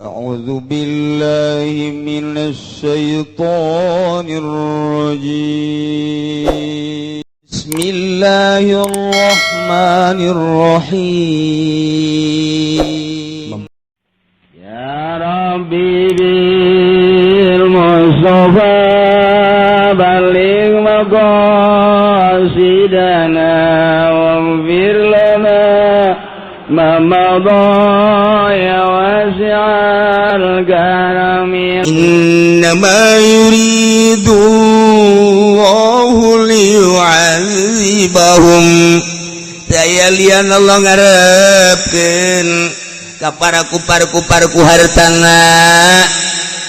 أعوذ بالله من الشيطان الرجيم بسم الله الرحمن الرحيم يا ربي بالمصطفى بلغ مقاصدنا واغفر لنا ما مضى يا واسع الكرم إنما يريد الله liyu'adzibahum daya lian Allah ngarepkeun ka para kupar-kuparku hartana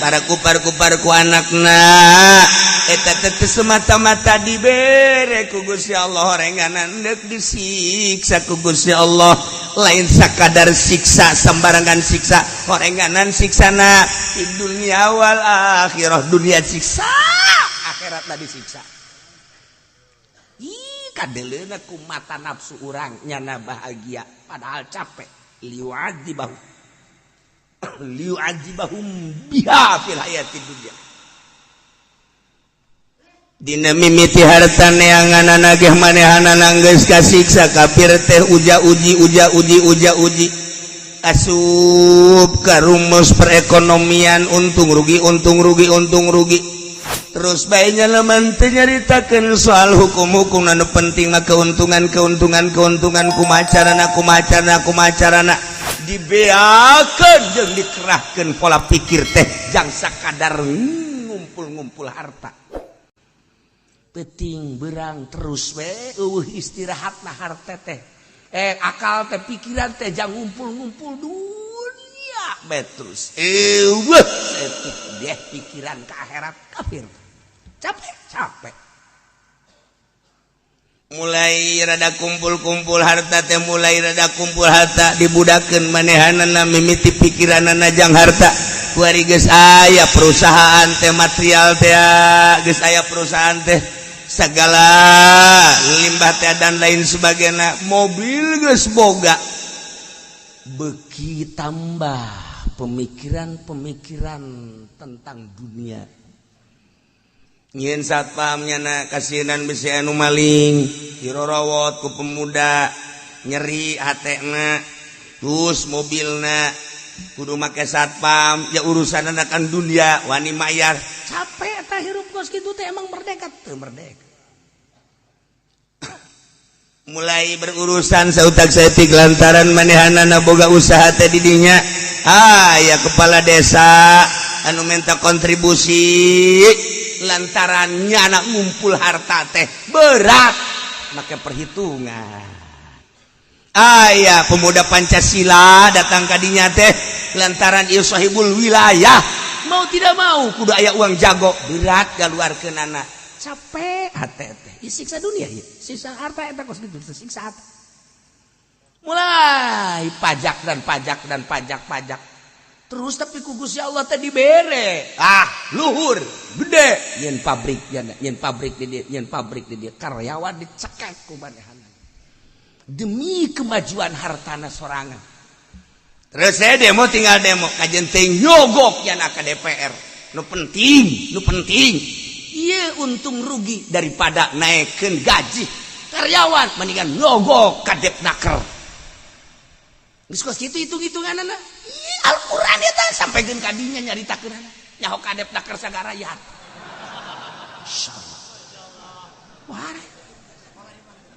para kupar-kuparku anakna eta teh semata-mata dibere ku Gusti Allah renganan deuk disiksa ku Gusti Allah lain sakadar siksa sembarangan siksa renganan siksana di dunia wal akhirah dunia siksa akhirat disiksa ih kadeleuna ku mata nafsu urang nyana bahagia padahal capek liu'adzibahum biha fil hayatid dunya dina mimiti harta neanganana geh manehanana geus kasiksa kafir teh uja uji asup ka rumus perekonomian untung rugi terus bae nyalaman teh nyaritakeun soal hukum-hukum anu penting mah keuntungan kumacarana dibeakeun jeung dikerahkeun pola pikir teh jang sakadar ngumpul harta penting berang terus we istirahatna harta teh akal teh pikiran teh jang ngumpul dunia betus etik deh pikiran ke akhirat kafir capek mulai rada kumpul harta teh dibudakeun manehanana mimiti pikiranana jang harta kuari geus aya perusahaan teh material teh geus aya perusahaan teh segala limbah teh dan lain sebagainya mobil geus boga beki tambah pemikiran tentang dunia nyen satpam nyana kasinan bisi anu maling dirorowot ku pemuda nyeri hatena terus mobilna kudu make satpam ya urusan akan dunia wani mayar capek tah hirup kos kitu teh emang merdeka teu merdeka mulai berurusan sautak saeutik lantaran manehanana boga usaha teh di dinya aya kepala desa anu minta kontribusi lantaran nyana ngumpul harta teh berat make perhitungan aya pemuda Pancasila datang ka dinya teh lantaran ieu sahibul wilayah mau tidak mau kudu aya uang jago berat galuarkeunana capek hate teh siksa dunia ieu siksa harta eta kos kitu siksa hati mulai pajak terus tapi ku Gusti Allah teh dibere luhur gede yen pabrik di dieu karyawan dicekek ku manehana demi kemajuan hartana sorangan terus saya tinggal demo kajenting nyogok yana ka DPR nu penting ieu untung rugi daripada naikkeun gaji karyawan mendingan nyogok ka Depnaker geus kos kitu hitung-hitunganana Al-Qur'an eta sampaikeun ka dinya nyaritakeunana nyaho ka Depnaker sagara ya insyaallah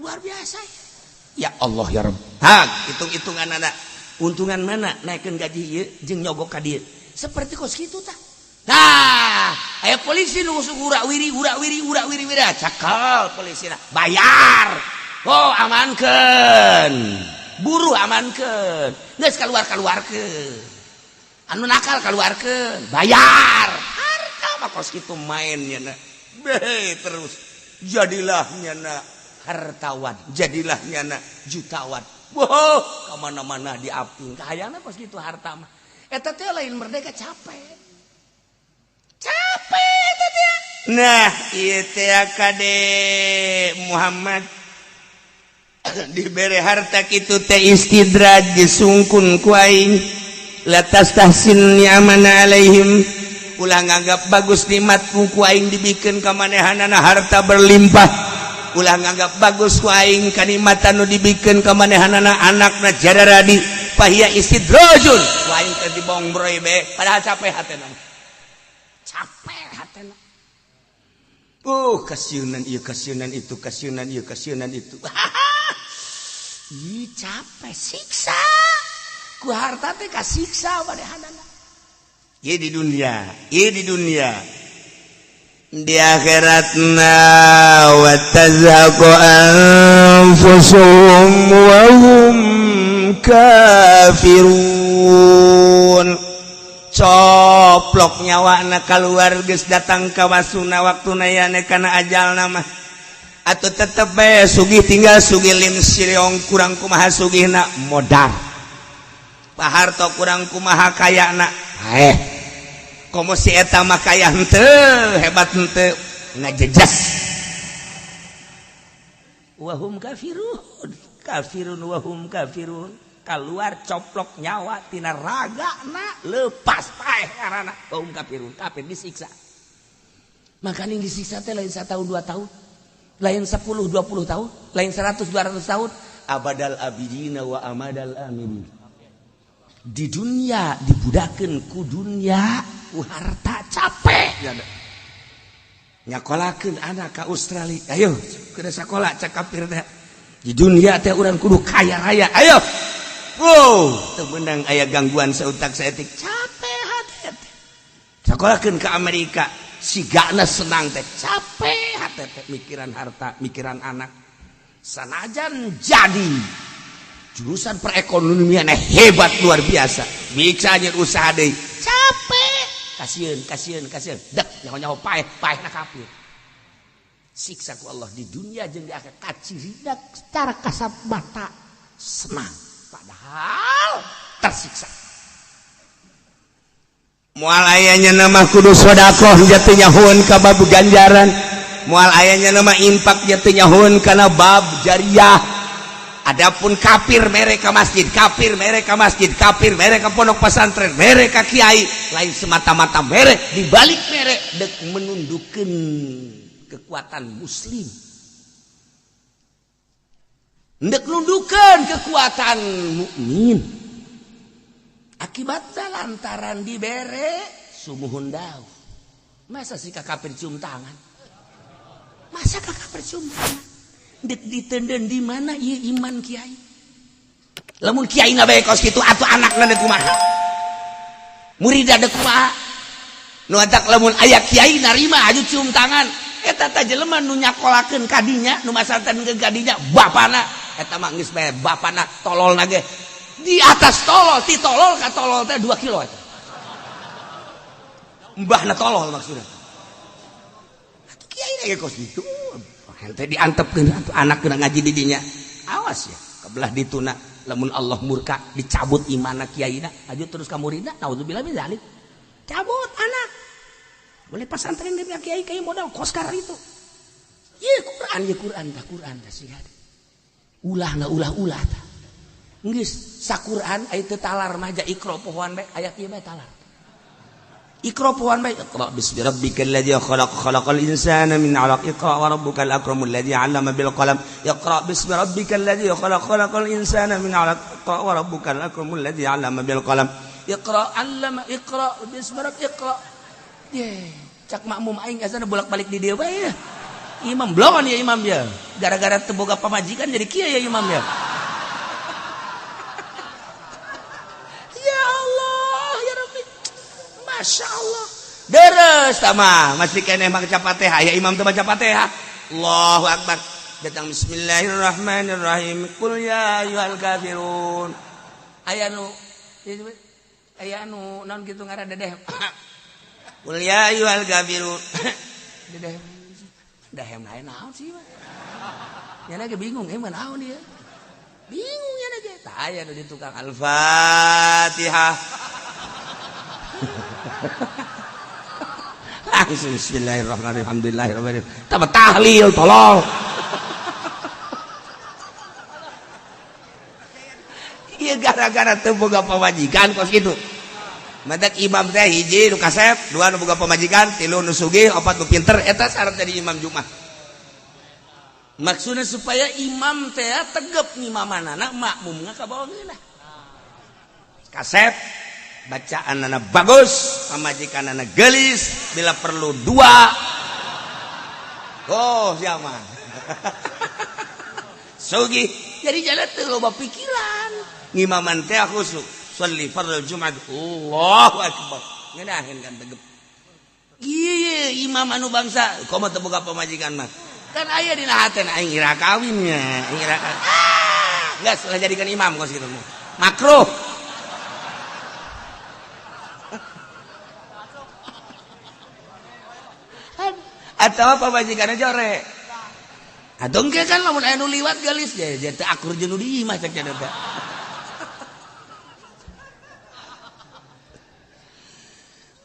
luar biasa ya Allah ya Rabb hitung-hitunganana untungan mana naikkeun gaji ieu jeung nyogok ka dieu seperti kos kitu tah nah aya polisi nu urak-wiri cakal polisina bayar amankeun buru amankeun geus kaluarkeun anu nakal kaluarkeun bayar harta mah kos kitu main nyana terus jadilah nyana hartawan jadilah nyana jutawan ka mana-mana diaping kahayana kos kitu harta mah eta teh lain merdeka capek eta teh nah ieu teh kade Muhammad dibere harta kitu teh istidraj disungkun ku aing latas tahsin ni'amana alaihim ulah nganggap bagus nikmatku ku aing dibikeun ka manehanana harta berlimpah ulah nganggap bagus ku aing kanikmatan nu dibikeun ka manehanana anakna jararadi fahiya istidrajun ku aing teh dibongbroy be padahal capek hatena kasieunan ieu kasieunan itu kasieunan ieu kasieunan itu ih capek siksa ku harta teh kasiksa manehanana. Ieu di dunia di akhiratna wa tazhaqu anfusuhum wa hum kafirun coplok nyawana kaluar geus datang ka wasuna waktuna yane kana ajalna mah atuh tetep bae sugih tinggal sugih lim siriong kurang kumaha sugihna modal paharto kurang kumaha kayana komo si eta mah kaya henteu hebat henteu ngajejas wahum kafirun wahum kafirun keluar coplok nyawa tina ragana lepas paeh karana wahum kafirun kafir disiksa makanya disiksa teh lain 1 tahun 2 tahun lain 10 20 tahun lain 100 200 tahun abadal abidina wa amadal aminin di dunia dibudakeun ku dunia ku harta capek nyakolakeun anak ka Australia ayo kudu sakola cak kafir teh di dunia teh urang kudu kaya raya ayo teu meunang aya gangguan sautak saeutik capek hate teh sakolakeun ka Amerika sigana senang teh capek hate teh mikiran harta mikiran anak sanajan jadi jurusan perekonomian hebat luar biasa bisa nyeun usaha deui capek kasieun dek nyaho-nyaho paeh na kafir siksa ku Allah di dunia jeung di akhirat kacirina secara kasat mata senang padahal tersiksa moal aya nama kudu sedekah jatuh nyahoon ka bab ganjaran moal aya nama infak jatuh nyahoon kana bab jariyah. Adapun kafir mereka masjid, kafir mereka pondok pesantren, mereka kiai, lain semata-mata merek dibalik merek dek menundukkan kekuatan muslim, dek menundukkan kekuatan mukmin. Akibatnya lantaran dibere sumuhun daw. Masa sih kafir cium tangan? Masa kafir cium tangan? Dek ditenden di mana ieu iman kiai lamun kiai na bae kos kitu atuh anakna deuk kumaha muridna deuk kumaha nu atak lamun aya kiai narima aju cium tangan eta teh jelema nu nyakolakeun kadinya nu masalatan ke kadinya bapana eta mah geus bae bapana tololna ge di atas tolol ti tolol ka tolol teh 2 kilo eta mbahna tolol maksudna atuh kiai ge kos kitu ente diantepkeun atuh anak kena ngaji di dinya awas ya kebelah dituna lamun Allah murka dicabut imanna kiaina aju terus ka muridna naudzubillah min zalik cabut anak boleh pesantren di kiai kiai modal kos karang itu ieu Quran tah sih ulah tah geus saquran aya teu talar mah ja ikra pohoan bae aya kieu bae talar ikra pohoan bae iqra bismi rabbikal ladzi khalaqal insana min 'alaq iqra wa rabbukal akramul ladzi 'allama bil qalam iqra bismi rabbikal ladzi khalaqal insana min 'alaq iqra wa rabbukal akramul ladzi 'allama bil qalam iqra bismi rabbikal iqra cak makmum aing asana bolak-balik di dieu bae imam blon ya imam ya gara-gara teu boga pamajikan jadi kieu ya imam ya. Masya Allah deres tamah masih kene baca Fatihah ya imam teu baca Fatihah Allahu akbar datang bismillahirrahmanirrahim qul ya ayyuhal kafirun aya nu naon kitu ngaran dedeh qul ya ayyuhal kafirun dedeh dahem lain naon sih mah nya lagi bingung emang naon dia bingung nya lagi tah aya nu di tukang al-Fatihah. Bismillahirrahmanirrahim. Alhamdulillahirabbil alamin. Tambah tahlil tolol. Ieu gara-gara teu boga pamajikan kos kitu. Madak imam teh hiji nu kasep, dua nu boga pamajikan, tilu nu sugih, opat nu pinter, eta syarat jadi imam Jumat. Maksudnya supaya imam teh tegep ngimamanana makmumna kabawangeunna. Kasep bacaanana bagus, pamajikanana geulis, bila perlu dua. Oh, siapa? Sugih, jadi jalan teu loba pikiran. Ngimaman teh khusuk. Sholli fardhu Jumat. Allahu akbar. Ngeunaheun kan tegep. Ieu imam anu bangsa, komo teu boga pamajikan mah. Kan aya dina hateun aing ira kawinnya, aing ira kawin. Geus lah jadikan imam kos kitu mah. Makruh. Atawa pamajikanna jore. Atuh engke kan lamun aya nu liwat geulis je teu akur jeung nu di imah cek cenah teh.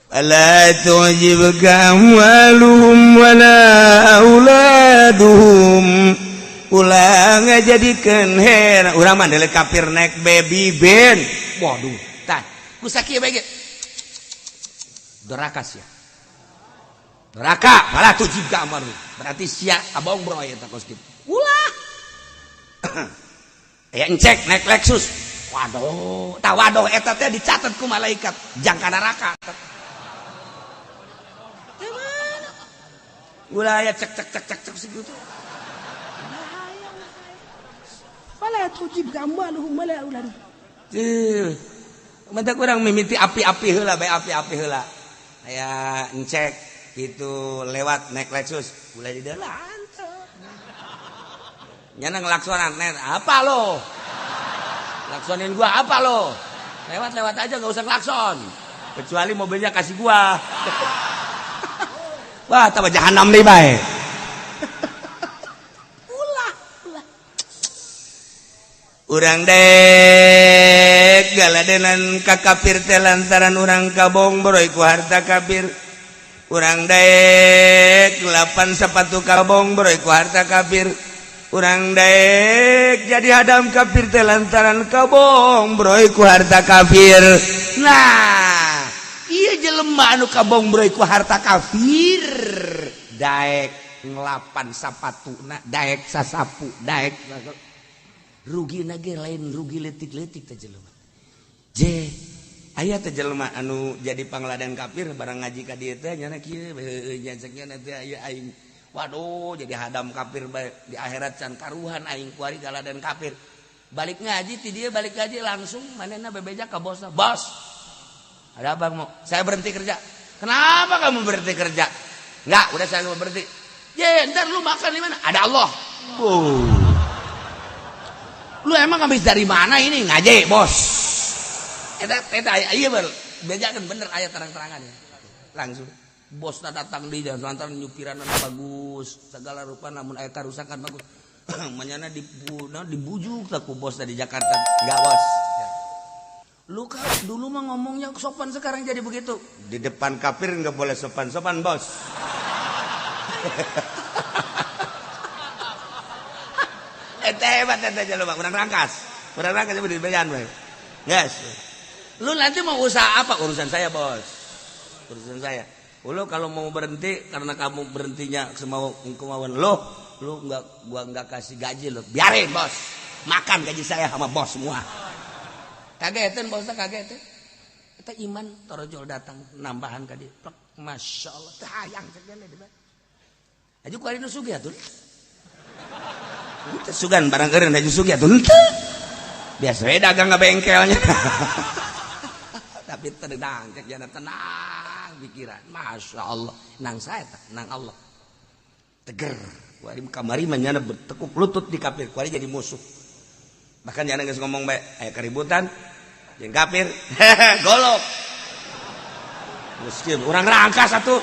Ala tu'jibka amwaluhum wala auladuhum. Ulah ngajadikeun heran urang mah deuleu kafir naik baby band. Waduh, tah ku sakieu bae ge. Dorakas ya. Doraka, malah tujibka amwaluhum. Berarti sia abong bro aya tah kos kitu. Ulah. Aya encek naik Lexus. Waduh, tah waduh eta teh dicatet ku malaikat jangka neraka. Ulah cek segitu. Wala tujib gambaluhum wala ulad. Mata kurang mimiti api-api heula bae api-api heula. Aya encek itu lewat naik Lexus, ulah di dalan. Nyana ngelaksonan apa lo? Laksonin gua apa lo? Lewat-lewat aja enggak usah klakson. Kecuali mobilnya kasih gua. Wah, tambah jahanam deh bae. Ulah. Urang dek galadenan ka kafir teh lantaran urang kabong boroy ku harta kafir. Urang dek lapan sepatu kabong boroy ku harta kafir. Urang dek jadi hadam kafir teh lantaran kabong boroy ku harta kafir. Nah, iya jelema anu kabong broy ku harta kafir daek ngelapan sapatuna daek sasapu daek rugi ge lain rugi letik-letik teh jelema je aya teh jelema anu jadi pangladan kafir barang ngaji ka dieu teh nyana kieu nyaceknya teh aya aing waduh jadi hadam kafir di akhirat can karuhan aing kuari galadan kafir balik ngaji ti dieu balik ngaji langsung manehna bebeja ka bosna bos. Ada abang mau, saya berhenti kerja. Kenapa kamu berhenti kerja? Enggak, udah saya mau berhenti. Ntar lu makan di mana? Ada Allah. Lu emang habis dari mana ini? Ngaji, bos. Iya bejakan bener ayat terang-terangan ya. Langsung. Bosnya datang di jalan lantaran nyupiran bagus, segala rupa namun ayat karusakan bagus. Manyana dibujuk tak bos dari Jakarta. Enggak, bos. Lu kan dulu mah ngomongnya sopan sekarang jadi begitu. Di depan kafir nggak boleh sopan-sopan bos. Hebat aja lu bang, kurang rangkas itu di bagian bang. Yes. Lu nanti mau usaha apa? Urusan saya bos. Urusan saya. Lu kalau mau berhenti karena kamu berhentinya semau kemauan lu gua nggak kasih gaji lu. Biarin bos. Makan gaji saya sama bos semua. Kagetan bosnya kagetan. Kita iman torojol datang nambahan ka dieu. Masya Allah teh hayang segala di bawah. Aju kuari nu sugih atuh. Teu sugan barang eureun aju sugih atuh. Biasa we dagang ka bengkelnya. Tapi tenang cek jana tenang pikiran. Masya Allah nang saya nang Allah. Teger. Kuari kamari mah nyana bertekuk lutut di kafir kuari jadi musuh. Bahkan jangan geus ngomong bae aya keributan jeung kafir golok miskin urang rangkas atuh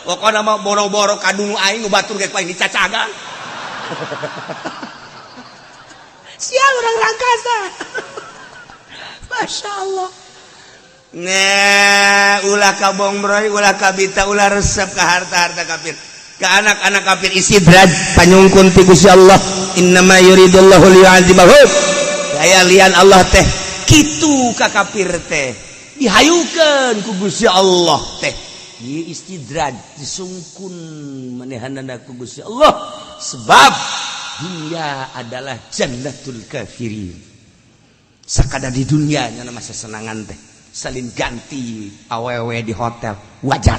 pokona mah boro-boro kadung aing batur ge paing dicacagan sia urang rangkas Masya Allah ulah kabong broy ulah kabita ulah resep ka harta-harta kafir ke anak-anak kafir istidraj panyungkun ti Gusti Allah innama yuridullahu liyu'adzibahum daya lian Allah teh kitu ka kafir teh dihayukeun ku Gusti Allah teh ieu istidraj disungkun manehanana ku Gusti Allah sebab dunia adalah jannatul kafirin sakada di dunia nya masa senangan teh salin ganti awewe di hotel wajar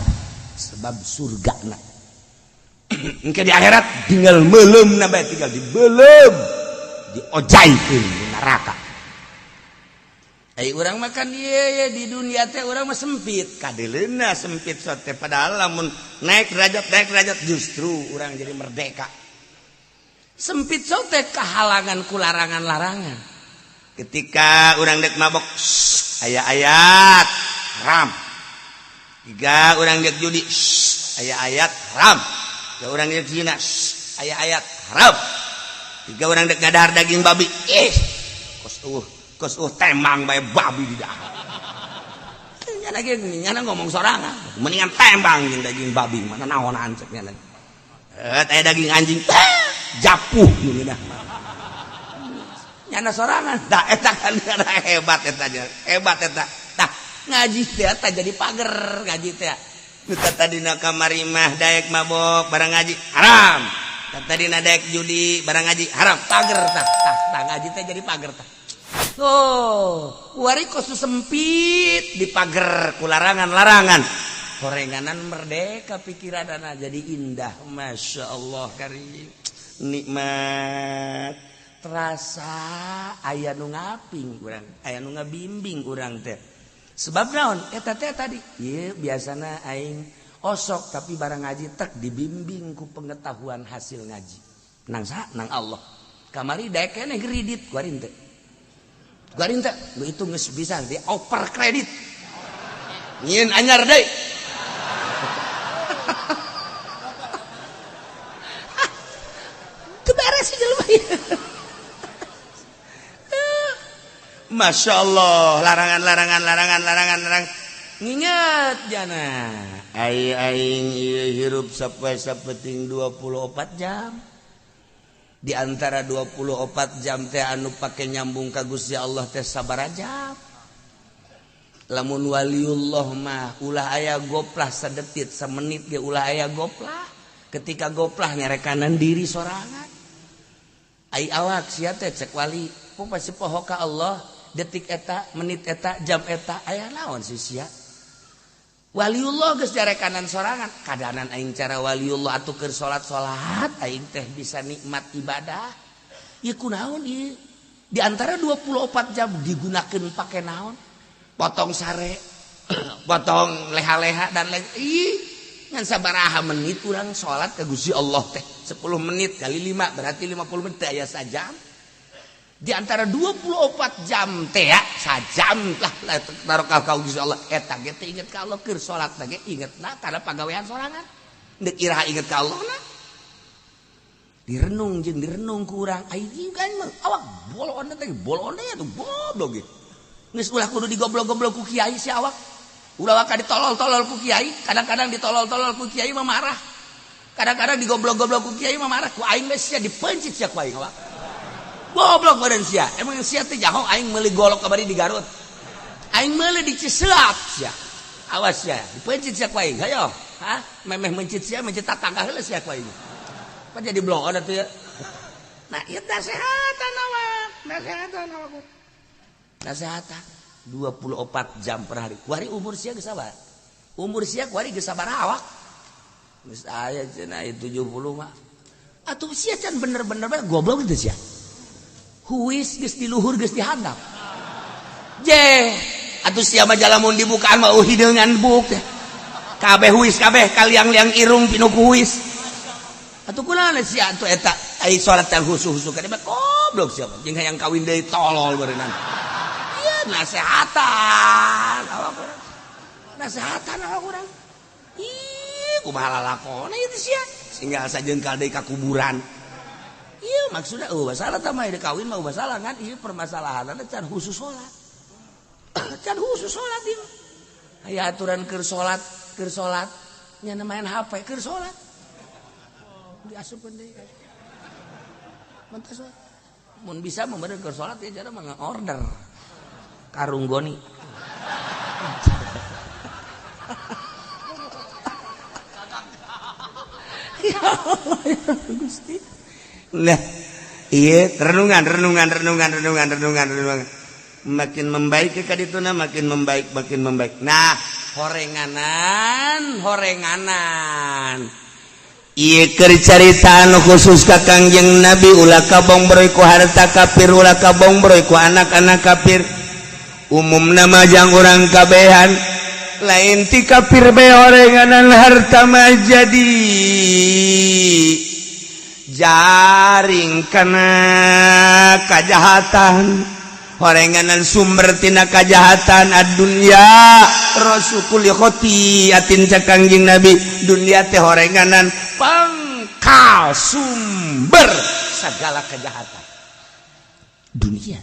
sebab surgana engke di akhirat tinggal meuleumna bae tinggal dibeuleum diojaikeun di neraka. Urang makan iya di dunia teh urang mah sempit kadeleuna sempit sote padahal lamun naik derajat justru urang jadi merdeka sempit sote kehalangan ku larangan-larangan ketika urang dek mabok ayat-ayat haram tiga urang dek judi ayat-ayat haram tiga urang dek zina ayat-ayat haram tiga urang dek ngadahar daging babi kos tembang bae babi di dahar. Nyana ngomong sorangan, mendingan tembang jeung daging babi mana naonan cek nyana. Aya daging anjing japuh geuna. Nyana sorangan, da eta kan hebat eta nya. Hebat eta. Tah ngaji teh eta jadi pager ngaji teh. Nu tadina kamari mah daek mabok barang ngaji haram. Tadina daek judi barang ngaji haram pager tah. Tah ngaji teh jadi pager tah. Wari kosu sempit di pagar kularangan-larangan korenganan merdeka pikiranana jadi indah masya Allah karim nikmat terasa aya nu ngaping urang aya nu ngabimbing urang teh sebab naon eta teh tadi ieu biasana aing osok tapi barang ngaji tek dibimbing ku pengetahuan hasil ngaji nang saha nang Allah kamari daek keneh geridit kuarin teh garing teh lu itu geus bisa di over kredit nyieun anyar deui teu beres si jelema Masya Allah larangan nginget jana aing ieu hirup sapoe sapeting 24 jam di antara 24 jam teh anu pake nyambung ka Gusti Allah teh sabaraha jam lamun waliullah mah ulah aya goplah sadetik samenit ge ulah aya goplah ketika goplah ngerekanan diri sorangan ai awak sia teh cek wali pasti poho ka Allah detik eta menit eta jam eta aya naon sih sia waliullah geus jarekanan sorangan kadanan aing cara waliullah atuh keur salat aing teh bisa nikmat ibadah ieu kunaon ieu di antara 24 jam digunakeun pake naon potong sare potong leha-leha dan ngan sabaraha menit urang salat ka Gusti Allah teh 10 menit kali 5 berarti 50 menit aya sajam di antara 24 jam teh ya sajam lah barokah ka Gusti Allah eta ge teh inget ka Allah keur salat teh ingetna kana pagawean sorangan deuk iraha inget ka Allah na direnung jeung direnung ku urang ai kan awak bolon teh bolon atuh goblok ge geus ulah kudu digoblok-goblok ku kiai si awak ulah ka ditolol-tolol ku kiai kadang-kadang ditolol-tolol ku kiai mah marah kadang-kadang digoblok-goblok ku kiai mah marah ku aing geus sia dipencit sia ku aing awak goblok badan sia emang sia teh jahong aing meuli golok kabari di Garut aing meuli di Ciseap sia awas sia dipencit sia ku aing hayo memeh mencit sia mencit tatangga heula sia ku aing apa jadi bloon atuh ya nah ieu nasehatan awak nasehatan 24 jam per hari kuari umur sia geus sabaraha umur sia kuari geus sabaraha awak geus aya cenah 70 mah atuh sia can bener-bener bae goblok teh sia huis geus di luhur geus dihandap je atuh sia mah jalamun dibukaan mah hideungan buk teh kabeh huis kabeh kaliang-liang irung pinu ku huis atuh kunaon sia atuh eta ai salat teh husu-husu ka mah goblok sia jeung hayang kawin deui tolol beureunan ieu nasehatan awak urang ih kumaha lalakona ieu teh sia singgal sajeungkal deui ka kuburan. Iya maksudnya masalah tamah ide kawin mah masalah kan ieu permasalahanna can khusus salat. Can khusus salat ieu. Aya aturan keur salat nya main HP keur salat. Diasupkeun deui. Mantes mun bisa membere keur salat ya cara mah order. Karung goni. Gusti. Nah, iya renungan. Makin membaik ke kadituna makin membaik. Nah, horenganan. Iya keur carita anu khusus ka Kangjeng Nabi ulah kabong broy ku harta kafir ulah kabong broy ku anak-anak kafir. Umumna majang urang kabehan lain ti kafir be horenganan harta mah jadi jaring kana kajahatan horenganan sumber tina kajahatan adunya rasukul khoti atin ca Kangjeng Nabi dunia teh horenganan pangkal sumber segala kejahatan dunia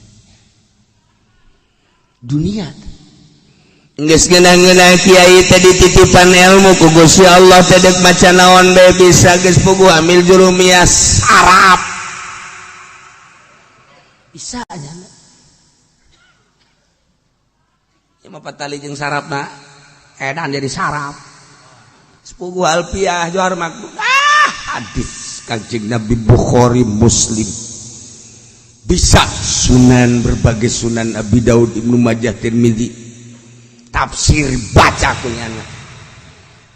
geus ngeunah-ngeunah kiai teh dititipan ilmu ku Gusti Allah teh deuk maca naon bae bisa geus puguh ambil jurumiyah sarap bisa aja mah patali jeung sarapna edan jadi sarap sepuguh alfiah johar makbul hadis Kanjeng Nabi Bukhari Muslim bisa sunan berbagai sunan Abi Daud Ibnu Majah Tirmidzi tafsir baca kunyana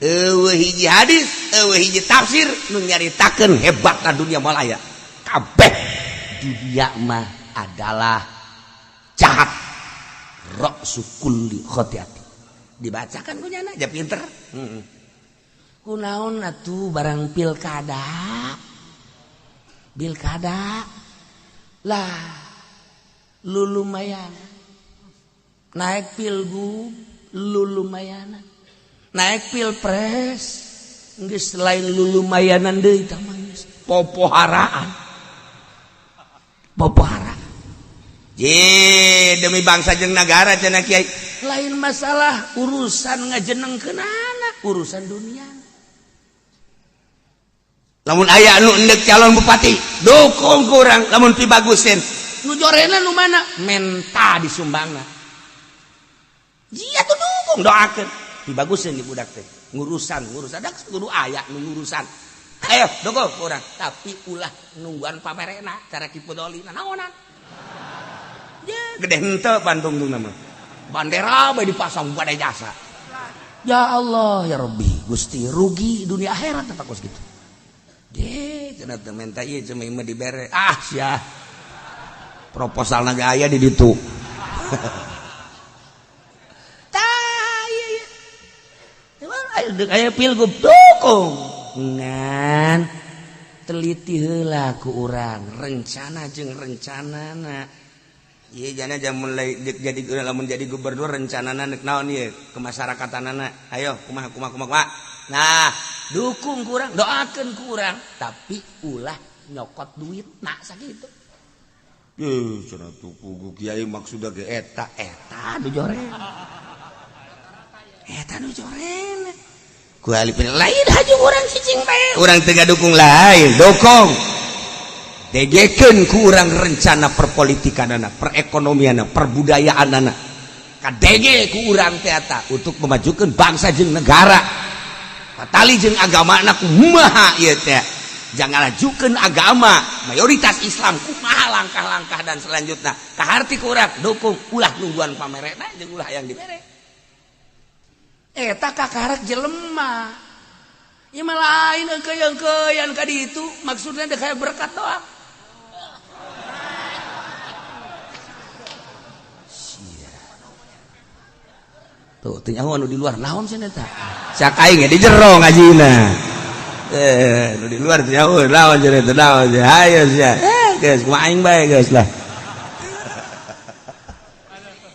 eueuh hiji hadis eueuh hiji tafsir nu nyaritakeun hebatna dunia malaya kabeh dunia mah adalah jahat Ra'su kulli khotiati dibacakan kunyana aja pinter kunaon atuh barang pilkada lah lu lumayan naik pilgub lu lumayan naik pilpres geus lain lu lumayanan deui tah mah popoharaan demi bangsa jeung negara cenah kiai lain masalah urusan ngajenengkeunana urusan dunia lamun aya anu endek calon bupati dukung kurang lamun pi bagusin nu jorena nu mana menta disumbangna jiya tuh dukung doakeun pi bagusin di budak teh ngurusan dak kudu aya nu ngurusan ayo dukung kurang tapi ulah nungguan pamerena cara kipudolina naonan ya gede henteu Bandung tuh nama bandera bae dipasang pada jasa ya Allah ya Rabbi Gusti rugi dunia akhirat tak kos gitu deh cenah teu menta ieu cuma mah dibere sia proposal naga aya di ditu tah ieu aya pilgub dukung ngan teliti heula ku urang rencana jeung rencanana. Iya jana jam mulai jadi lamun jadi gubernur rencanana neuk naon ieu ke masyarakatanana ayo kumaha nah dukung kurang doakeun kurang tapi ulah nyokot duit nah sakitu cenah tuh pugu kiai maksudna ge eta nu joren ku alipin lain haju urang cicing bae urang teu gadukung lain dukung degekeun ku urang rencana perpolitikanana, perekonomianana, perbudayaanana. Kadege ku urang teh eta untuk memajukeun bangsa jeung negara. Patali jeung agamana kumaha ieu teh. Jangan ajukeun agama mayoritas Islam kumaha langkah-langkah dan selanjutnya. Kaharti ku urang dukung ulah nungguan pamerena jeung ulah yang dibere. Eta kakarek jelema. Ieu mah lain keuyang-keuyang ka ditu maksudna teh kayak berkat doang. Tuh, tanya anu di luar naon cenah tah. Sak aing di jero ngajina. Nu di luar tanya naon cenah teh naon. Hayo sia. Geus kumaha aing bae geus lah.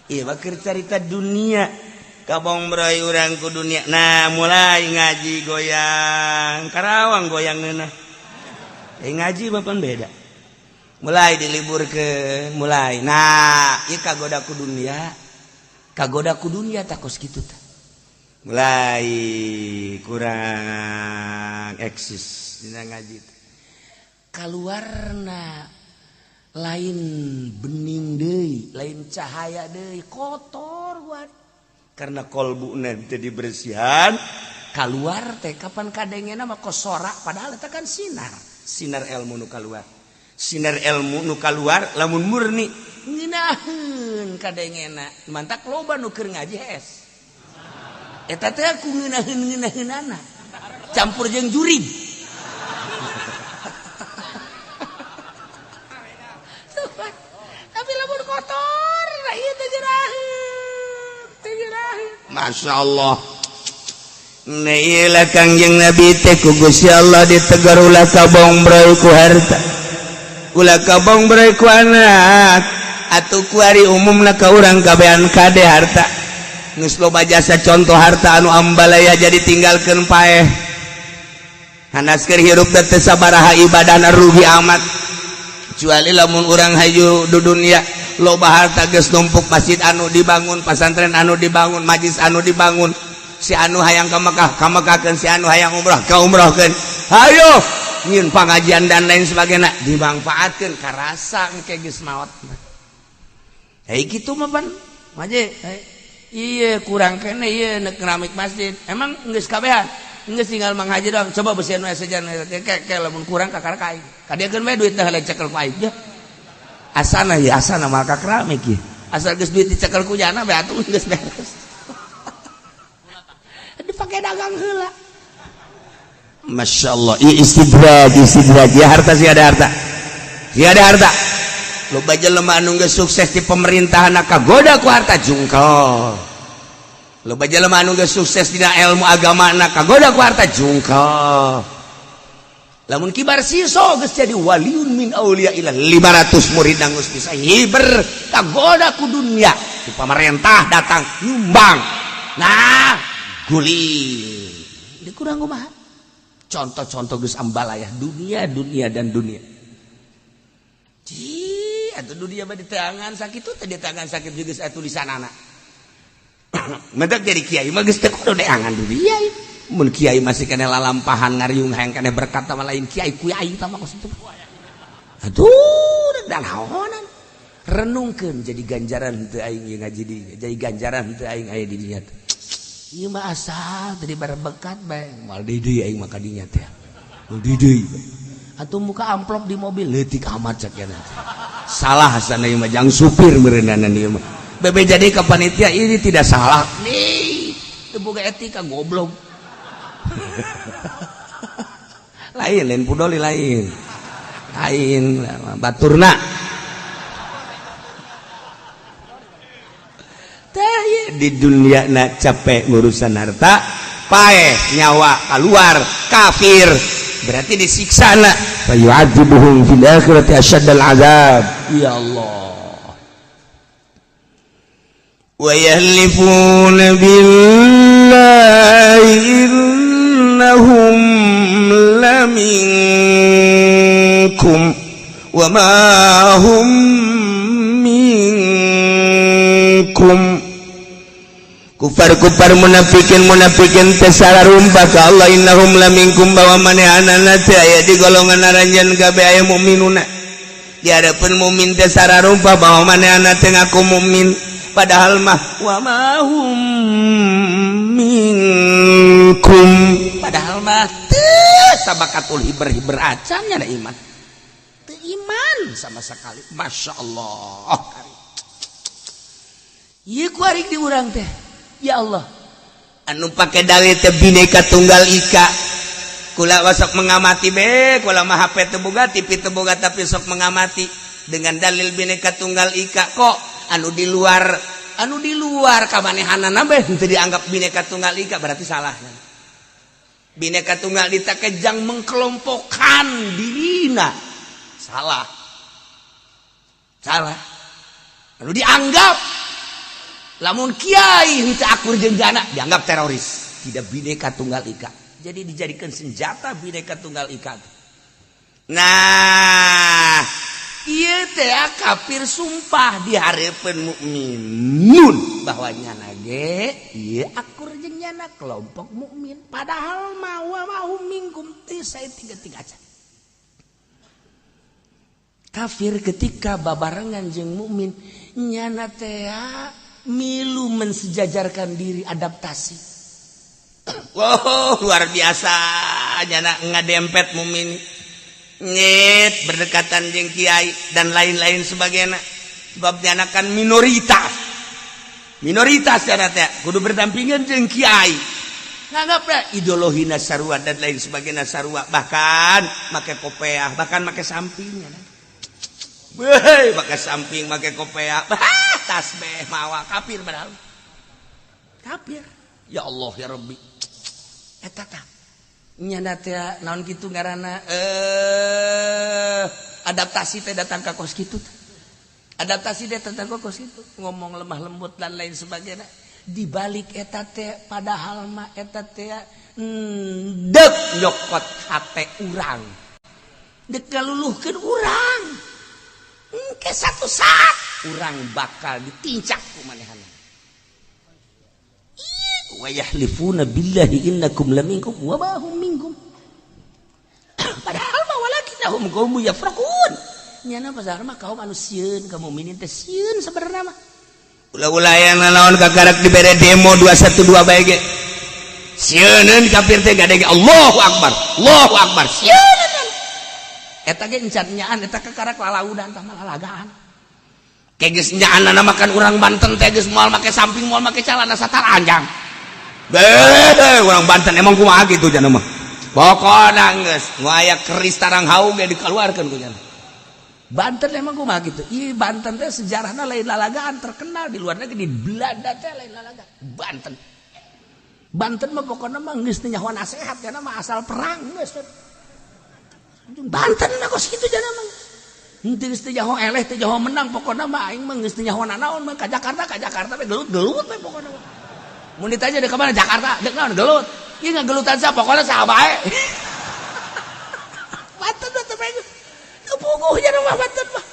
Ieu mah keur carita dunia. Kabong broy urang ku dunia. Nah, mulai ngaji goyang. Karawang goyang neunah. Ngaji bapan beda. Mulai diliburkeun, mulai. Nah, ieu kagoda ku dunia. Kagoda ku dunia takos kitu tah. Mulai kurang eksis dina ngaji. Kaluarna lain bening deui, lain cahaya deui, kotor buat. Karena kolbuna teu dibersihan, keluar teh kapan kadengena mah kosora padahal eta kan sinar ilmu nu keluar sinar ilmu nu keluar lamun murni ngeunaheun kadengena mantak loba nu keur ngaji es eta teh aku ngeunaheun-ngeunaheunana campur jeung jurig tapi lamun kotor ieu teh jeraheun Masya Allah Nailah kangjeng Nabi teh ku Gusti Allah ditegar ulah kabong breu ku harta ulah kabong breu ku anak atuh ku ari umumna ka urang kabehan kade harta geus loba jasa contoh harta anu ambalaya jadi tinggalkeun paeh hanaskeun hirup teh sabaraha ibadahna rugi amat kecuali lamun urang hayu du dunia loba harta geus numpuk masjid anu dibangun pasantren anu dibangun majlis anu dibangun si anu hayang ka Mekah si anu hayang umrah ka umrahkeun hayo nyieun pangajian dan lain sebagainya dimanfaatkeun karasa engke geus maot kitu mah pan maje ieu kurang kene ieu keramik masjid emang geus kabehan geus tinggal manghaji doang coba bersihin we sejan ke lamun kurang ka karkai kadiekeun we duit teh cekel ku aing asana mah ka keramik ieu asal geus duit dicekel ku jana we atuh geus beres dipakai dagang heula. Masya Allah, istidraj ya harta sih ada harta. Loba jelema anu geus sukses di pemerintahan kagoda ku harta jungkel. Loba jelema anu geus sukses dina ilmu agama kagoda ku harta jungkel. Lamun kibar siso geus jadi waliun min auliya ilah 500 murid geus bisa hiber kagoda ku dunia. Di pemerintah datang nyumbang. Nah, guling dikurang kumaha contoh-contoh geus ambalayah dunia dan dunia atuh dunia mah di tangan sakitu teh di tangan sakit juga aya tulisanana mentek jadi kiai mah geus teu kudu deangan dunia mun kiai masih kena lalampahan ngariung hayang kena berkat sama lain kiai tah mah kitu aduh da naonan renungkeun jadi ganjaran teu aing ngaji di jadi ganjaran teu aing aya di dinya ieu mah asal tadi berbekat bae moal deui aing mah kadinya teh moal deui atuh muka amplop di mobil leutik amat sakieu salah sana ieu mah jang supir meureunana ieu mah bebe jadi ka panitia ini tidak salah nih teu boga etika goblok lain pudoli lain baturna di dunia nak capek ngurusan harta paeh nyawa keluar kafir berarti disiksa na fa yu'adzibuhum fil akhirati asyaddal azab ya Allah wa yahlifuna billahi innahum laminkum wa ma hum minkum kufar munafikin tesararumpa ka Allah innahum laminkum bahwa manehanana teh aya di golongan aranjeun kabeh aya mukminuna di hadapan mukmin tesararumpa bahwa manehanana teh ngaku mukmin padahal mah wa ma hum minkum padahal mah teu sabakatul hiber acan nya da iman teu iman sama sekali masyaallah ieu ku ari di urang teh ya Allah anu pake dalil teh bineka tunggal ika kula sok mengamati kula mah HP teu boga TV teu boga tapi sok mengamati dengan dalil bineka tunggal ika kok anu di luar kamanehanana beh teu dianggap bineka tunggal ika berarti salah bineka tunggal ika kejang mengkelompokkan dirina salah anu dianggap lamun kiai henteu akur jeung jana dianggap teroris tidak bineka tunggal ika jadi dijadikan senjata bineka tunggal ika nah ieu teh kafir sumpah di hareupeun mukminun bahwa nyana ge ieu akur jeung nyana kelompok mukmin padahal ma wa mahum minkum teh tiga acan kafir ketika babarengan jeung mukmin nyana teh milu mensejajarkan diri adaptasi Wow, luar biasa nyana ngadempet mumin nyet berdekatan jeung kiai dan lain-lain sebagainya. Sebab nyana kan minoritas kana teh kudu berdampingan jeung kiai. Nganggapna ideologina sarua dan lain sebagainya sarua, bahkan make kopiah, bahkan make sampingnya. Weh, make samping, make kopiah, tasbih mawa kafir padahal. Kafir. Ya Allah ya Rabbi. Eta tah. Nyana teh naon kitu ngaranna adaptasi teh datang ka kos kitu. Adaptasi teh datang ka kos kitu, ngomong lemah lembut dan lain sebagainya. Di balik eta teh padahal mah eta teh dek nyokot hate urang. Dek ngaluluhkeun urang. Ke satu saat urang bakal ditincak ku manehana. Wa yahlifuna billahi innakum laminkum wa ma hum minkum. Padahal mah walakinnahum qaumun yafraqun. Nyana pasar mah kaum anu sieun, kaum mukminin teh sieun sabenerna mah. Ulah-ulah yang naon kakarak dibere demo 212 bae ge. Sieun kafir teh gadege Allahu Akbar. Sieun. Eta ge encan nyaan eta kakarak lalaudan tah malalagaan. Kegeus nyaanna makan urang Banten teh geus moal make samping moal make calana sataranjang. Beuh, urang Banten emang kumaha kitu cenah mah. Pokona geus nu aya keris tarang haug ge dikeluarkeun ku cenah. Banten emang kumaha gitu. Iya Banten teh sejarahnya lain lalagaan terkenal di luar negeri, di Belanda teh lain lalagaan. Banten mah pokoknya mah geus teu nyaho nasehat kana mah asal perang geus. Banten mah kos kitu cenah mah. Henteu geus teu nyaho eleh teu nyaho menang pokoknya mah aing mah geus teu nyaho naon mah ka Jakarta we gelut we pokoknya mah. Mun ditanya dek ka mana Jakarta, dek naon gelut. Ieu ngagelutan sa pokoknya saha bae. Banten teh bae. Puguhnya rumah Banten mah.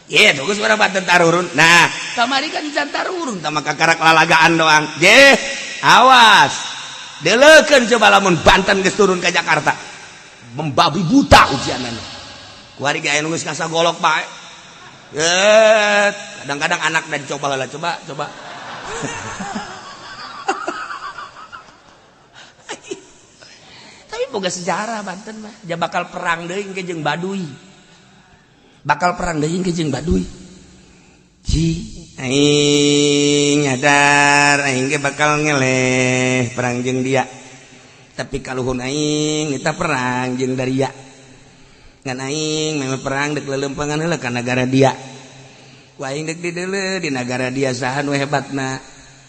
Iya, tugas orang Banten tarurun. Nah, kamari kan can tarurun, sama kakarak lalagaan doang. Awas, deleukeun coba lamun Banten geus turun ke Jakarta, membabi buta ujianana. Kuari ge aya nu geus ngasagolok bae. Kadang-kadang anak dan coba heula, coba. Tapi boga sejarah Banten mah, dia bakal perang deui ke jeung Baduy. Bakal perang deui jeung Baduy. Aing nyadar aing ge bakal ngeleh perang jeung dia. Tapi kaluhun aing kita perang jeung Daria. Ngan aing memang perang dek lelempangan heula ka negara dia. Ku aing dek di deuleu di negara dia saha nu hebatna.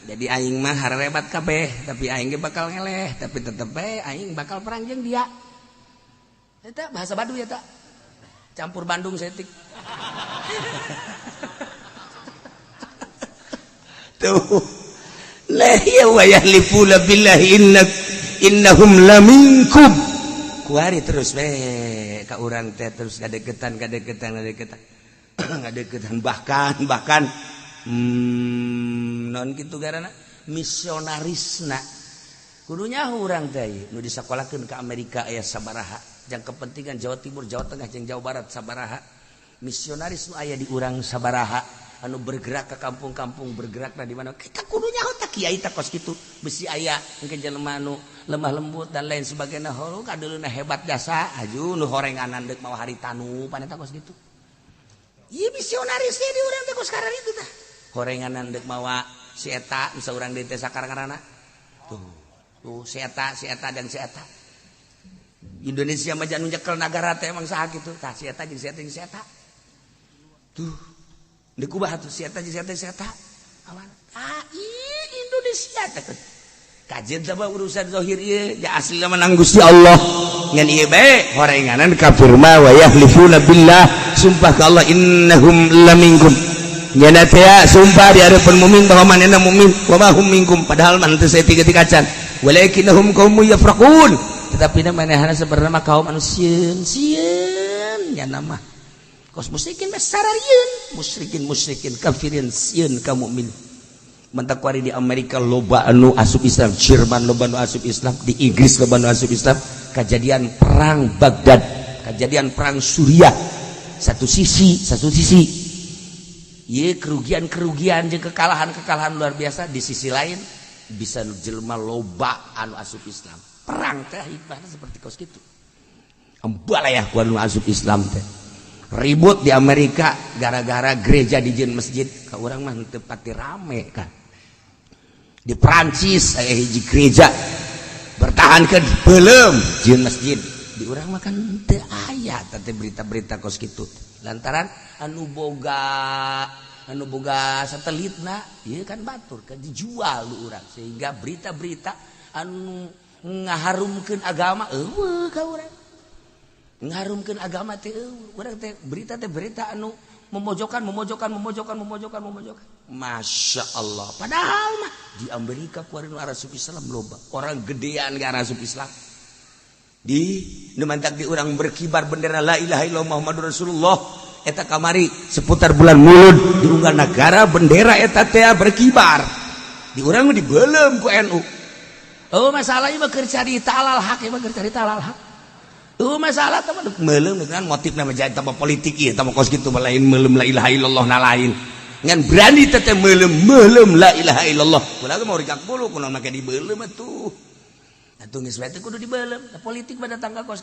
Jadi aing mah harebat kabeh, tapi aing ge bakal ngeleh, tapi tetep bae aing bakal perang jeung dia. Eta bahasa Baduy eta. Campur Bandung setik. Tuh. La ya wa yahlifuna billahi innahum laminkum. Kuari terus we ka urang teh terus gadegetan. Ngadegetan bahkan non kitu garana misionarisna. Kudunya urang teh nu disakolahkeun ka Amerika aya sabaraha. Yang kepentingan Jawa Timur, Jawa Tengah, jeung Jawa Barat sabaraha. Misionaris nu aya di urang sabaraha anu bergerak ke kampung-kampung, bergerakna di mana kita kudu nyaho tah kiai tah kos kitu. Bisi aya engke jelema nu lemah lembut dan lain sebagainya. Heuh kadeuluna hebat jasa, aju nu horenganan deuk mawa haritanu paneta kos kitu. Ieu misionaris teh di urang teh kos karar itu tah. Horenganan deuk mawa si eta nu saurang deui teh sakarang-karangna. Tuh si eta dan si eta. Indonesia mah jangan nyekel negara teh emang saha kitu tah si eta jeung si eta tuh deuk kubah tuh si eta jeung si eta awan Indonesia teh kajian teh urusan zahir ieu ja asli menang Gusti Allah ngan ieu bae horenganan kafir mah wa yahlifuna billah sumpah ka Allah innahum laminkum nyana teh sumpah di hareupeun mukmin bahwa manehna mukmin wa ma hum minkum padahal mah teu saeutik kacan walakinnahum qaumun yafraqun tetapi manehna sebenarnya mah kaum anu sieun nya nama kos musyrikin mah sararieun musyrikin kafirin sieun ka mukmin mentak kuari di Amerika loba anu asup Islam, Jerman loba anu asup Islam, di Inggris loba anu asup Islam. Kejadian perang Baghdad, kejadian perang Suriah, satu sisi ye kerugian jeung kekalahan luar biasa. Di sisi lain bisa jelema loba anu asup Islam. Perang teh hikmahna seperti kos kitu. Embalayah ku anu asup Islam teh. Ribut di Amerika gara-gara gereja dijieun masjid, ka urang mah teu pati rame kan. Di Perancis aya hiji gereja bertahankeun belum jieun masjid. Di urang mah kan teu aya teh berita-berita kos kitu. Lantaran anu boga satelitna ieu kan batur kan dijual lu urang sehingga berita-berita anu ngaharumkeun agama eueuh ka urang. Ngaharumkeun agama teh urang teh berita anu memojokkan. Masya Allah. Padahal mah di Amerika kuarin asup Islam loba. Orang gedean ke asup Islam. Di nemantak di urang berkibar bendera la ilaha illallah Muhammadur Rasulullah. Eta kamari seputar bulan Mulud diunggal negara bendera eta teh berkibar. Di urang dibeulem ku NU. Oh masalah ieu mah keur carita alal haq, ieu mah keur carita alal haq. Masalah teman melem dengan motif nama jadi tambah politik ya tambah kos gitu lain melem la ilaha illallah na lain ngan berani tete melem la ilaha illallah kunaon mau rikak bulu kunaon make dibelem atuh atuh geus we teh kudu dibelem politik pada tangga kos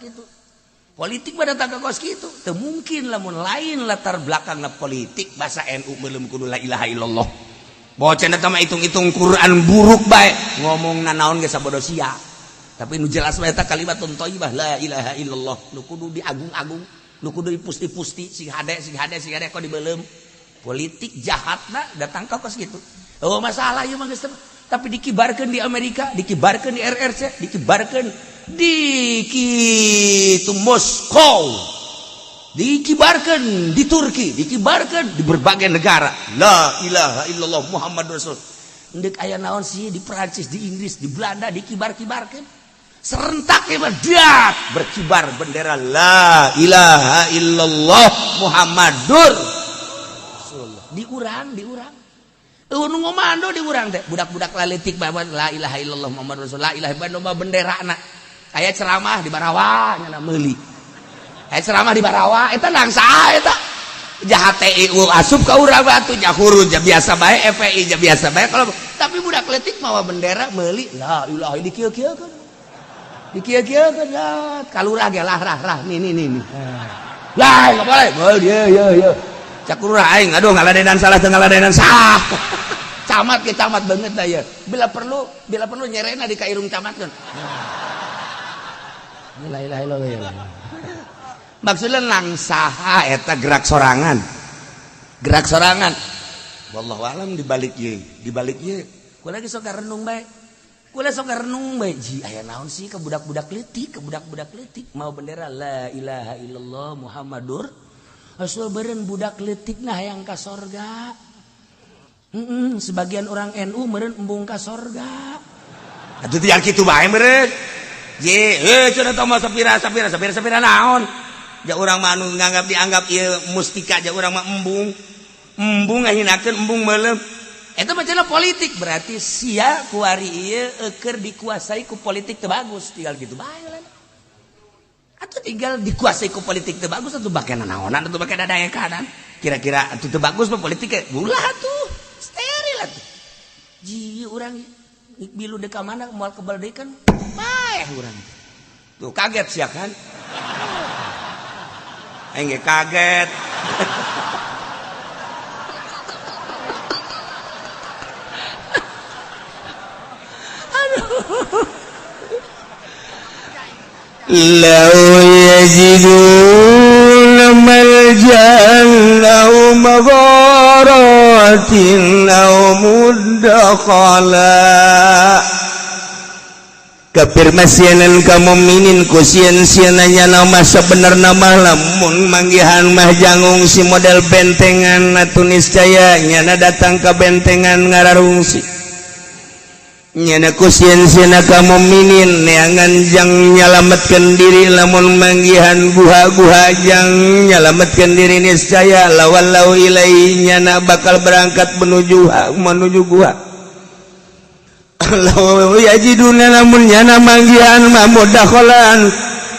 gitu teu mungkin lamun lain latar belakangna politik bahasa NU melem kudu la ilaha illallah bocah eta mah hitung-hitung Quran buruk bae ngomongna naon ge sabodo sia. Tapi nu jelas mah eta kalimatun thayyibah la ilaha illallah nu kudu diagung-agung nu kudu dipusti-pusti sing hade kok dibeulem politik jahatna datang ka kos kitu. Oh masalah ieu mah geus tapi dikibarkeun di Amerika, dikibarkeun di RRC, dikibarkeun di kitu Moskow, dikibarkeun di Turki, dikibarkeun di berbagai negara. La ilaha illallah Muhammadur Rasul. Endek aya naon sih di Prancis, di Inggris, di Belanda dikibar-kibarkeun. Serentak dat berkibar bendera la ilaha illallah Muhammadur Rasulullah. Diurang nu ngomando diurang teh budak-budak laletik bae la ilaha illallah Muhammadur Rasulullah la ilaha illallah benderana aya ceramah di Barawa nya meuli aya ceramah di Barawa eta nang saha eta jahat TIU asup ka urang batu nya hurun ja biasa bae FPI ja biasa bae kalau tapi budak letik mawa bendera meuli la ilaha dikieu-kieukeun dikieu-kieukeun kalurah ge rah nih lah enggak boleh ya cak lurah aing aduh ngaladenan salah teu ngaladenan sah camat ge camat banget da ya bila perlu nyerena di kairung camatkeun la ilaha illallah maksudna nang saha eta gerak sorangan wallahu alam dibalik ieu kumaha ge sok renung bae kula sok renung bae ji aya naon sih ke budak-budak leutik mau bendera la ilaha illallah Muhammadur Rasul beureun budak leutik nah hayang ka sorga. Sebagian orang NU meureun embung ka sorga. Atuh teh yang kitu bae meureun. Ye, cenah tah mah sapira naon? Ja urang mah anu dianggap ieu mustika ja urang mah embung ngahinakeun embung meuleuh. Eta mah cenah politik berarti sia kuari ieu keur dikuasai ku politik teu bagus tinggal kitu bae lah. Atuh tinggal dikuasai ku politik teu bagus atuh bakena naonan atuh bakena daya kanan. Kira-kira atuh teu bagus mah politik ulah atuh steril atuh. Ji urang bilu deka mana moal kebaldekan bae urang. Tuh kaget sia kan? Aing ge kaget. Lau yajiduna maljan au magharatin au mudakhala kafirmasianan kamu minin kusian-siananya nama sebenarnya mah lamun manggihan mah jangung si model bentengan tunis jaya nyana datang ke bentengan ngararungsi nyana kusian-siana kamu minin neangan jang nyalametkan diri lamun manggihan guha-guha jang nyalametkan diri niscaya lawallau ilai nyana bakal berangkat menuju guha law yajiduna lamun nyana manggihan mamudakholan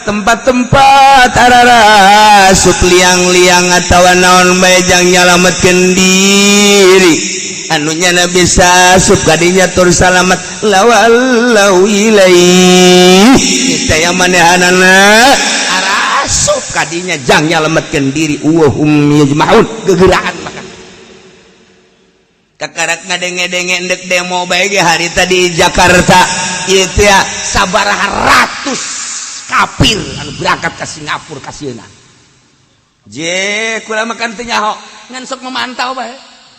tempat-tempat arara sup liang-liang atawa naon bae jang nyalametkan diri anunya bisa subkadinya tur salamat lawallau ilaihi kita yang manehanana arasup kadinya jang nyalametkeun diri wahum yajmaun gegeraan maka kakarak ngadenge-denge endek demo bae ge harita di Jakarta ieu teh sabaraha ratus kafir anu berangkat ka Singapura ka sieuna je kula makan teu nyaho ngan sok memantau bae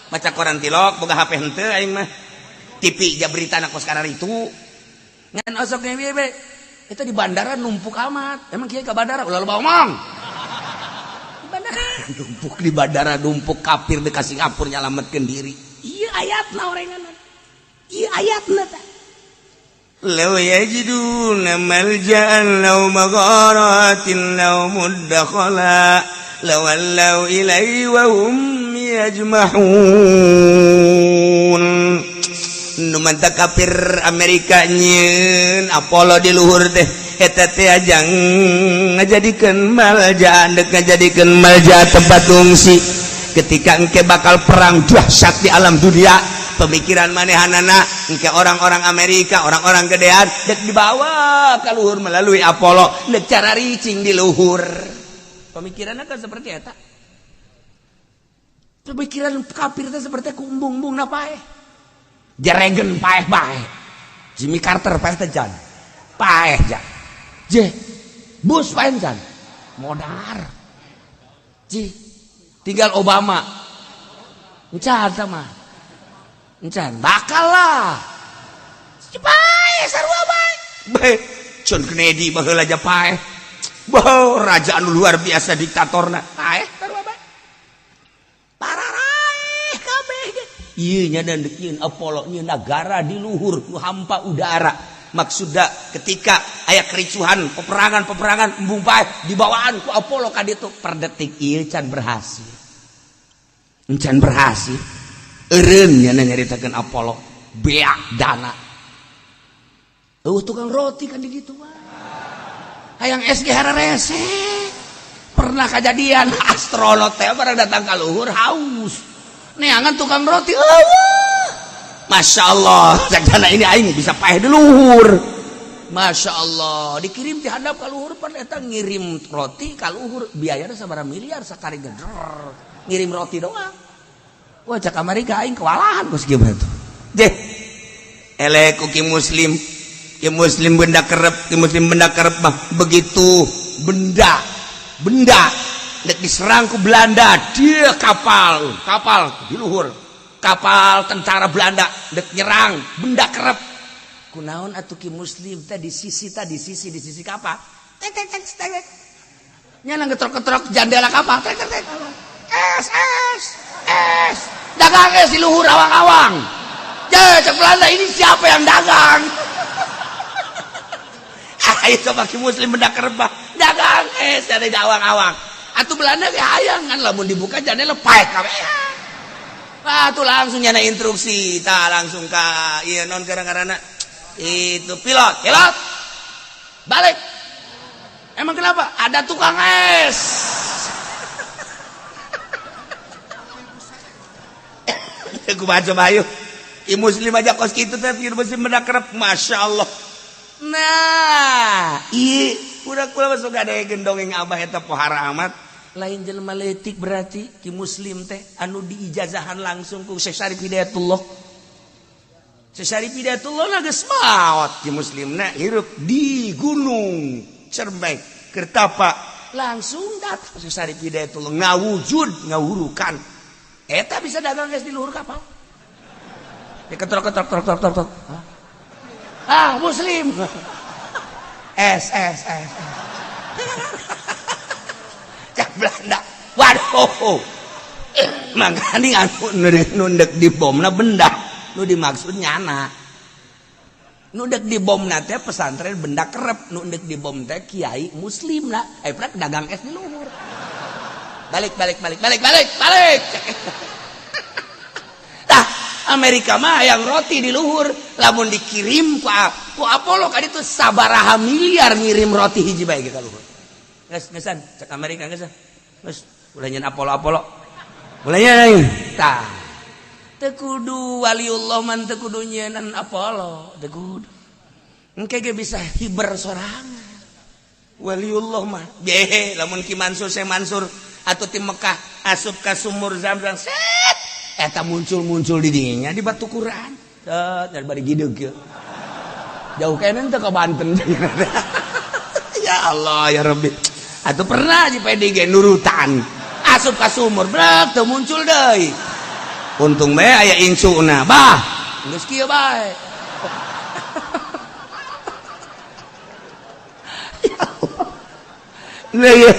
baca koran tilok boga HP henteu aing mah TV ja beritana kos kana itu ngan osok ngewe bae eta di bandara numpuk amat emang kieu ka bandara ulah loba omong di bandara numpuk di bandara numpuk kafir di ka Singapura nyalametkeun diri ieu ayatna orenganan ieu ayatna teh law yajiduna malja'an law magharatin law muddakhala lawallaw ilaihi wa hum yajmahun nu manta kafir Amerika nyeun Apollo di luhur teh eta teh ajang ngajadikeun malja'an deuk ngajadikeun malja tempat ngungsi ketika engke bakal perang dahsyat di alam dunia pemikiran manehanana engke orang-orang Amerika orang-orang gedean dek dibawa ke luhur melalui Apollo dek cara ricing di luhur pemikirannya kan seperti eta pemikiran kafir itu seperti kumbung-bung napae Reagan paeh bae Jimmy Carter paeh teh jan paeh jan je Bush paeh jan modar je tinggal Obama encan mah encan bakal lah paeh sarua bae John Kennedy baheula aja paeh bau raja anu luar biasa diktatorna paeh sarua bae pararaeh kabeh ieu nya dan deukeun Apollo nya negara di luhur nu hampa udara maksudna ketika aya kericuhan peperangan embung paeh dibawaan ku Apollo ka ditu per detik ieu can berhasil encan berhasil eureun nya nyaritakeun Apollo beak dana tukang roti kan di ditu mah hayang SG hararese pernah kejadian astronot teh barang datang ka luhur haus neangan tukang roti Masya Allah sakjana ini aing bisa paeh di luhur Masya Allah dikirim di handap ka luhur pan eta ngirim roti ka luhur biayana sabaraha miliar sakari geder ngirim roti doang wah cak Amerika aing kewalahan kos kieu tuh deh elek ki muslim benda kerep mah begitu benda dek diserang ku Belanda dia kapal di luhur kapal tentara Belanda dek nyerang benda kerep kunaon atuh ki muslim teh di sisi kapal tek nya ngetrok-ketrok jendela kapal es dagang es di luhur awang-awang cek Belanda ini siapa yang dagang ayo coba ki muslim benda kerebah dagang es dari awang-awang atuh Belanda ge hayang kan lamun dibuka jendela paeh kabeh atuh langsung nyana instruksi tah langsung ka ieu non gara-garana itu pilot balik emang kenapa ada tukang es aku baca bayu muslim aja kos kitu teh muslim benda kerep Masya Allah nah udah kula masuk ada gendongeng abah eta pohara amat lain jelema leutik berarti ki muslim teh anu diijazahan langsung ku Syekh Syarif Hidayatullah geus maot ki muslimna hirup di gunung Cermek Kertapa langsung datang Syekh Syarif Hidayatullah ngawujud ngawurukan eta bisa dagang guys di luhur kapal ketrok muslim es cak Belanda waduh mangkani anu nundek di bomna benda nu dimaksud nyana nundek di bomna teh pesantren benda kerep nundek di bom teh kiai muslim lah prak dagang es di luhur balik tah Amerika mah yang roti di luhur lamun dikirim ku Apollo kan itu sabaraha miliar ngirim roti hiji bae ka luhur geus-geusan cek Amerika geus ulah nyen Apollo ulah nyen tah teu kudu waliullah man teu kudu nyieun Apollo teu kudu engke ge bisa hiber sorangan waliullah mah behe lamun Ki Mansur Syekh Mansur atuh ti Mekah asup ka sumur Zam-Zam set eta muncul di dinya di batu Quran set dari bari gideg ya jauh kene teh ka Banten ya Allah ya Rabbi atuh pernah di PDG nurutan asup ka sumur brek teu muncul deui untung bae aya insuna bah geus kieu bae la ya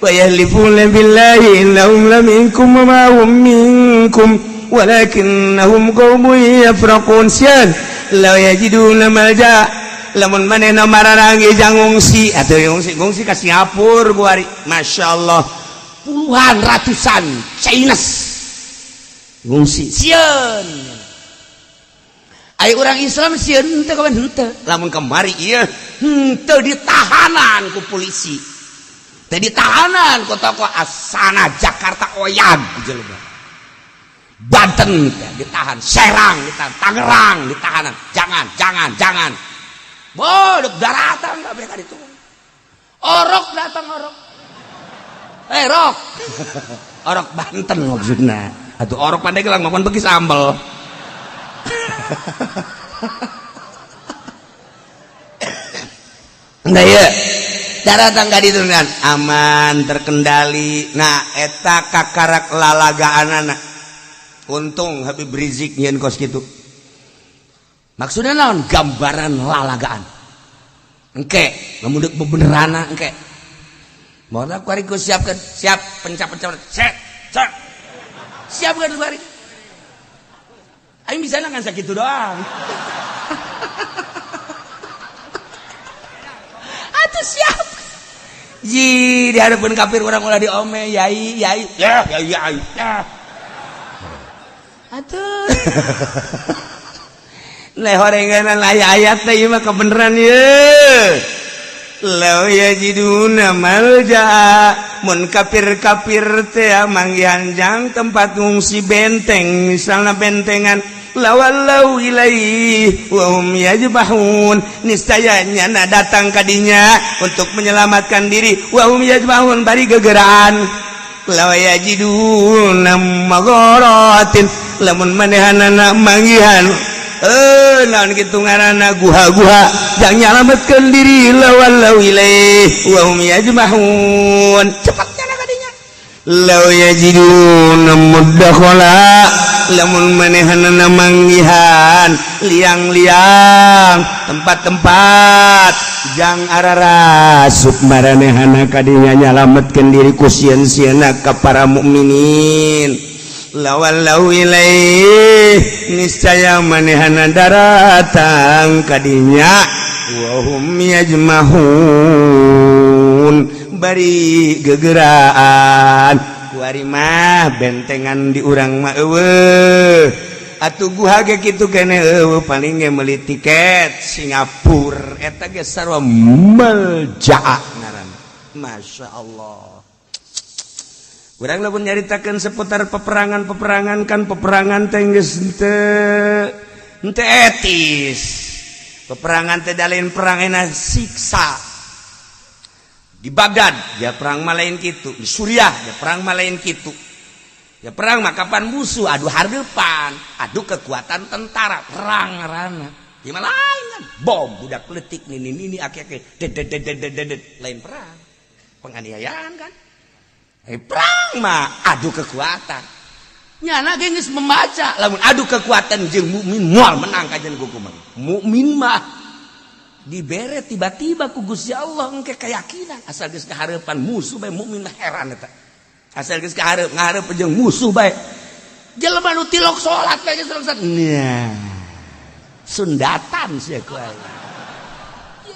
wa yahlifuna billahi innahum laminkum wa ma hum minkum walakinnahum qaumun yafraqun sian la yajiduna malja lamun manehna mararangi jangungsi atuh ngungsi ka Singapura guari masyaallah puluhan ratusan Chinese ngungsi sieun aya urang Islam sieun teu kawan henteu lamun kemari ieu teu ditahanan ku polisi teu ditahanan ku tokoh asana Jakarta oyag jelema Banten ditahan Serang ditahan Tangerang ditahanan jangan bodok daratan kabeh ka ditu orok datang orok rok orok Banten maksudna atuh orok pandai gelang makan bagi sambel nah ya daratan ka ditu kan aman terkendali nah eta kakarak lalagaanana untung Habib Rizik nyeun kos kitu maksudnya naon gambaran lalagaan engke lamun deuk bebenerana engke mohon aku hari ku siap pencap set siap kan bari aing bisa nang sakitu doang atuh siap ji dihadapkeun kafir urang ulah diome yai ya atuh leh horenganan ayat teh ieu mah kebeneran ye law yajiduna malja mun kafir teh manggihan jang tempat ngungsi benteng misalna bentengan lawallau ilaihi wa hum yajbahun niscayanya datang kadinya untuk menyelamatkan diri wa hum yajbahun bari gegeraan law yajiduna magharatin lamun manehanana manggihan naon kitu ngaranna guha-guha jang nyalametkeun diri lawallau ilaihi wa hum yajmahun cepatnya kadinya law yajiduna mudakhala lamun manehanana manggihan liang-liang tempat-tempat jang ararasup maranehana kadinya nyalametkeun diri ku sieun-sieunna ka para mukminin lawallau ilaihi niscaya manehana daratang kadinya wa hum yajmahun bari gegeraan kuari mah bentengan di urang mah eueuh atuh guha ge kitu keneh eueuh paling ge meuli tiket Singapura eta ge sarua malja ngaranna masyaallah. Urang lamun nyaritakeun seputar peperangan kan peperangan teh geus henteu etis. Peperangan teh dalain perang enak siksa. Di Baghdad ya perang mah lain kitu, di Suriah ya perang mah lain kitu. Ya perang mah kapan musuh adu hareupan, adu kekuatan tentara, perang ngaranna. Di mana lain kan bom budak peletik nini ake-ake dedet lain perang. Penganiayaan kan. Perang mah adu kekuatan. Nyana ge geus membaca lamun adu kekuatan jeung mukmin moal menang kajen hukuman. Mukmin mah dibere tiba-tiba ku Gusti Allah engke keyakinan asal geus kahareupan musuh bae mukmin lah heran eta. Asal geus ngahareup jeung musuh bae. Jelema nu tilok salat bae geus salat. Nah. Sundatan sia ku aya.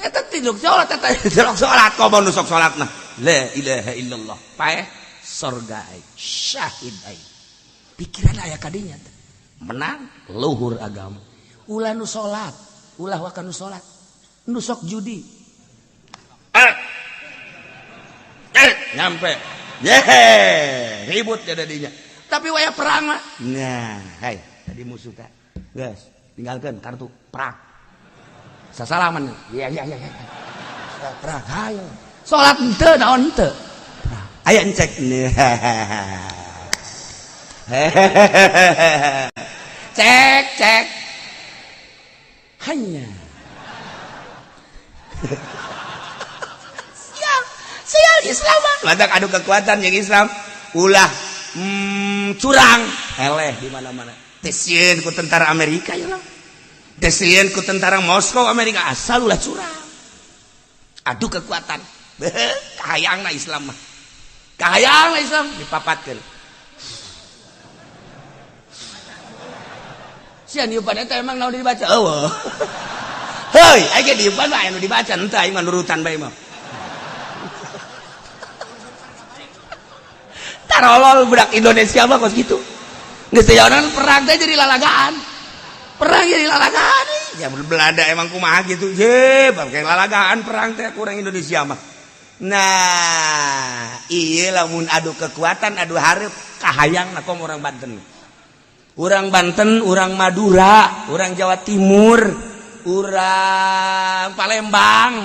Eta tilok salat eta tilok salat kok nu sok salatna. La ilaha illallah. Paeh sorga syahid ai. Pikiran aya kadinya menang luhur agama. Ulah nu salat, ulah wa nu salat. Nu sok judi. Nyampe. Ribut ya dadinya. Tapi waya perang mah. Nah, hai, tadi musuh teh. Geus, tinggalkeun kartu perang. Sasalaman. Iya. Perang hayo. Salat henteu naon henteu? Aya encek. Cek. Hanya. Sial Islam. Madak adu kekuatan yang Islam. Ulah curang. Eleh di mana-mana. Tesieun ku tentara Amerika ya lah. Tesieun ku tentara Moskow Amerika asal ulah curang. Adu kekuatan. Kahayangna Islam mah. Kahayangna Islam dipapatkeun. Sian yupan eta emang naon dibaca? Eueuh. Heuy, aya ge diupan mah anu dibaca henteu aing mah nurutan bae mah. Tarolol budak Indonesia mah kos gitu. Geus teh orang perang teh jadi lalagaan. Perang jadi lalagaan. Ya Belanda emang kumaha gitu. Ye, pakai lalagaan perang teh kurang Indonesia mah. Nah, ieu lamun adu kekuatan, adu hareup kahayangna kom orang Banten. Urang Banten, urang Madura, urang Jawa Timur, urang Palembang,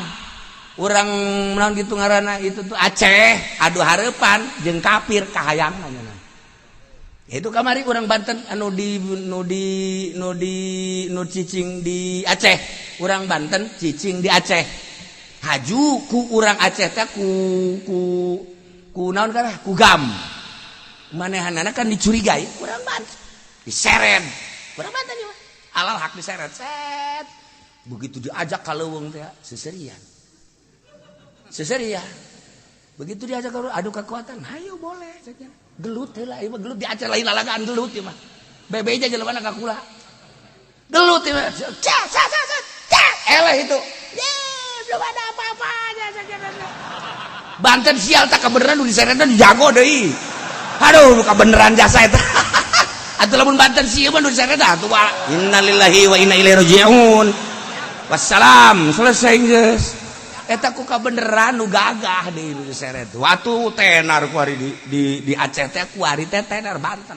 urang naon gitu ngaranna itu tuh Aceh, adu hareupan jeung kafir kahayangna nya. Itu kamari urang Banten anu cicing di Aceh, urang Banten cicing di Aceh. Haju ku urang Aceh teh ku naon kana? Ku gam. Manehanana kan dicurigai urang Banten. Diseret berapa tadi mah alal hak diseret set begitu diajak ka leuweung teh seserian begitu diajak ka adu kekuatan hayo boleh saja gelut heula ieu mah gelut diajar lain lalagaan gelut ieu mah bebeja jelema ka kula gelut ieu mah eleh itu belum ada apa-apanya saja Banten sial tak kebenaran nu diseretna dijago deui aduh kebenaran jasa eta atuh lamun Banten sieun mah nu diseret atuh innalillahi wa inna ilaihi rajiun. Wassalam, selesai geus. Eta ku kabeneran nu gagah deui nu diseret. Watu tenar ku hari di Aceh teh ku hari teh tenar Banten.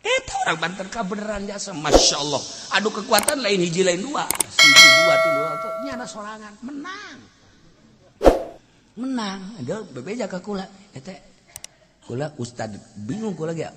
Eta orang Banten kabeneran jasa masyaallah. Adu kekuatan lain hiji lain dua. Hiji dua tilu atuh nyana sorangan menang. Ada bebeja ka kula eta kula ustad bingung kula ge